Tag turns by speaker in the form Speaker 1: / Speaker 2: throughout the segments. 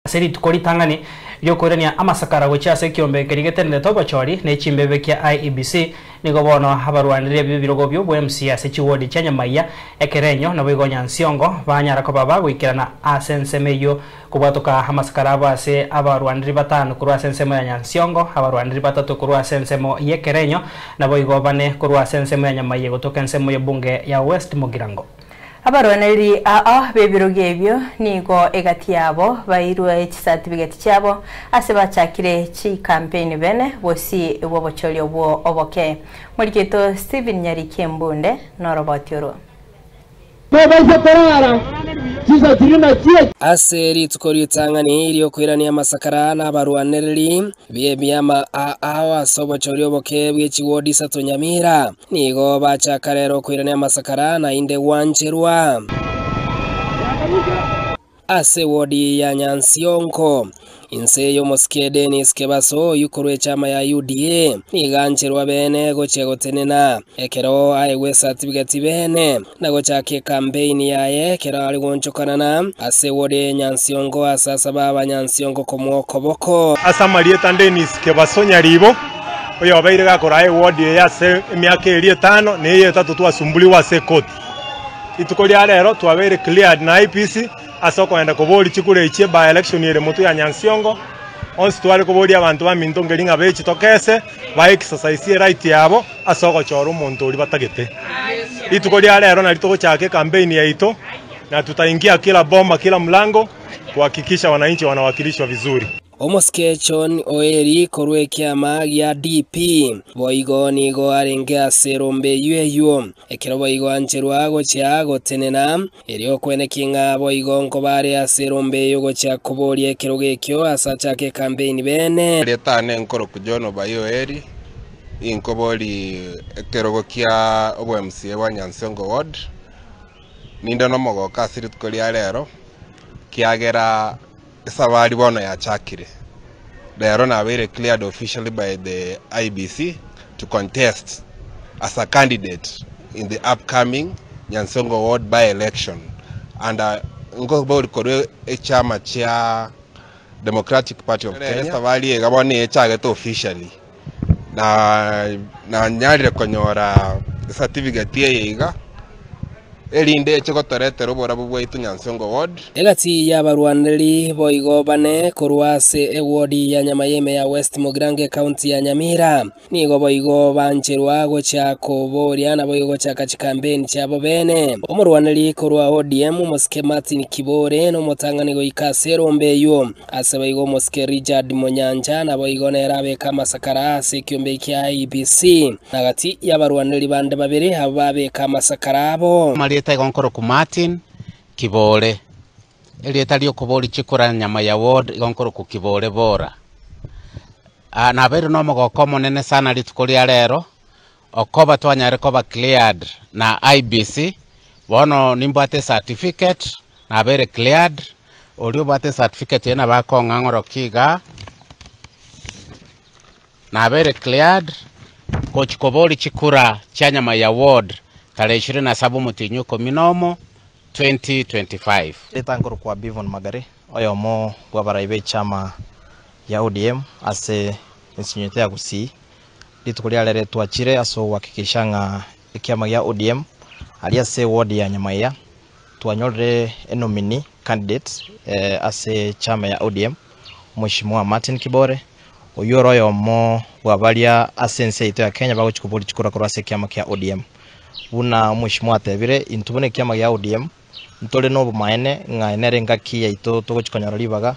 Speaker 1: Seri tukori tangani ryokorania amasakara gochase kiombe kerigete toba chori ne chimbebe kia IEBC nigo bono habarwanire bibirogo byo BMC ase chiwodi chanyamaya ekerenyo na bigonya nsiongo banyara ko baba gwikirana asensemeyo kubatoka amasakara base abarwanire batano kurwa asensemo ya nsiongo abarwanire batatu kurwa asensemo yekerenyo na boigo bane kurwa asensemo ya nyamaya gotoka ensemo ya bunge ya West Mugirango.
Speaker 2: Abarwanari bebiroge ebyo nigo egati yabo bairwa certificate cyabo ase bachakire chi campaign bene bosi bobochori obwo oboke muri keto Steven Nyarikembunde norobotyoro
Speaker 3: Aseri tukori tangani iriyo kwirani amasakara n'abarwaneri biyama awa sobochori oboke bw'ikiwodi sato Nyamira nigo bachaka rero kwirani amasakara na inde wancherwa ase wodi ya Nyansionko inse yo moskede ni skebaso yukorwe chama ya UDA nigancherwa bene gochego tenena ekero aiwe certificate bene nago chake campaign yaye kero ali gonchokanana ase wodi Nyansionko asasa baba Nyansionko komoko boko
Speaker 4: asa marieta ndeni skebaso nyaribo oyo abaire gakora ai wodi ya se emyaka 5 ne 3 twasumbuliwa se koti itukoli alero twabere cleared na IPC asoko enda koboli chikure ichie by election yere mutu ya Nyansiongo onsi twali koboli abantu baminto ngeringa bechi tokese ba exercise right yabo asoko choro muntu uli batagete itukoli alero na litoko chake campaign ya ito na tutaingia kila bomba kila mlango kuhakikisha wananchi wanawakilishwa vizuri.
Speaker 3: Omoskechon oeri korwe kiama ya DP boigo nigo arenge aserombe yueyo ekero boigo ancherwa gochiago tenena erio kwene kinga boigo nkobare aserombe yogo cha kobori ekero gekyo asachake campaign bene
Speaker 5: leta ne nkoro kujono bayo eri inkobori ekero gokia obwMCA wa Nyansiongo ward ninda no mogo kasirit koli alero kiagera Savali bono ya chakire. They are now very cleared officially by the IBC to contest as a candidate in the upcoming Nyansongo ward by-election. And Ngobori Kore chama cha Democratic Party of Kenya. Savali egabone echageto officially. Na nyari konyora certificate yeiga. Elinde chikotorete robora bubwaitu Nyansongo ward
Speaker 3: egati y'abarwaneri boigo bane kurwase ewodi ya Nyamayeme ya West Mugirango county ya Nyamira nigo boigo bancherwa gocha koboria na boigo chaka campaign cyabo bene omurwaneri kurwa ODM Moske Martin Kibore no mutangani go ikasero mbeyo ase boigo Moske Richard Monyanja na boigo nerabe kama sakara se kiombe kya IBC nagati y'abarwaneri bande babiri ababe kama sakarabo
Speaker 6: Marieta igonkoro ku Martin Kibore elieta lyo koboli chikura Nyamaya ward igonkoro ku Kibore bora na bero no mogoko monene sana litukoli alero okoba twanyare koba cleared na IBC bono nimbate certificate na bere cleared olio bate certificate ena bako ngangoro kiga na bere cleared coach koboli chikura cha Nyamaya ward tarehe 27 Mutinyuko Minomo 2025
Speaker 7: Letangoro kwa Bivon Magare oyomo bwabaraibe chama ya ODM ase insinyete ya kusi litukulia lere tuachire aso wakikishanga ikiama ya ODM aliase ward ya Nyamaya tuanyore nominee candidate ase chama ya ODM Mheshimiwa Martin Kibore oyoro yomo bwabalia asense ito ya Kenya bago chikubuli chikura kurase kiama kia ODM una Mheshimiwa tebire intubone kiama ya ODM ntole no bumaene ngaenere ngaki ya ito togochikonyara libaga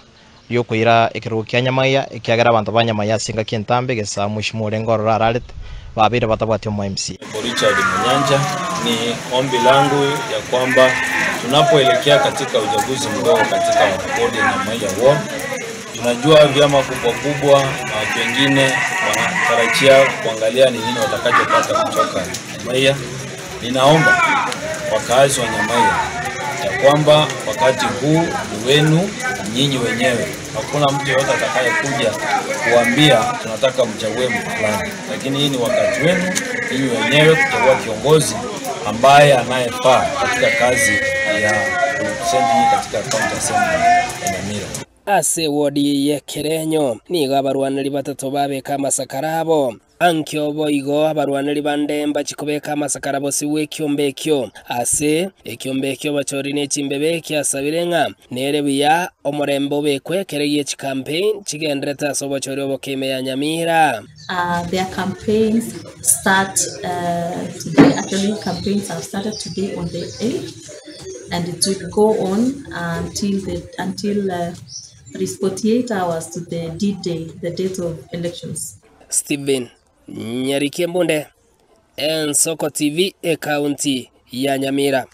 Speaker 7: yo kuira ekirugo kya Nyamaya ekiagera abantu banyamaya singa kintambe gesa Mheshimiwa Lengoro raralet babire batabwati mu MC
Speaker 8: Richard Monyanja. Ni ombi langu ya kwamba tunapoelekea katika uchaguzi mdogo katika ward ya Nyamaya ward, tunajua vyama kubwa na wengine wanatarajia kuangalia ni nini watakachopata kutoka Nyamaya. Ninaomba wakazi wa Nyamaya ya kwamba wakati huu ni wenu nyinyi wenyewe. Hakuna mtu yote atakayekuja kuambia tunataka mchague mtu fulani, lakini hii ni wakati wenu nyinyi wenyewe kuchagua kiongozi ambaye anayefaa katika kazi ya kurepresent katika county assembly ya Nyamira.
Speaker 3: ase wodi ye Kerenyo nigo abarwaniri batatu babeka amasakarabo ankyo boigo abarwaniri bandemba chikubeka amasakarabo siwe kyombekyo ase ekyombekyo bachori ne chimbebe kyasabirenga nere biya omorembo bekwekereye chi campaign chigendreta so bachori obokeme ya Nyamira.
Speaker 9: Their campaigns start today. Actually, campaigns have started today on the 8th, and it will go on until 48 hours to the D-Day, the date of elections.
Speaker 3: Stephen Nyarike Mbunde, Ensoko TV, County ya Nyamira.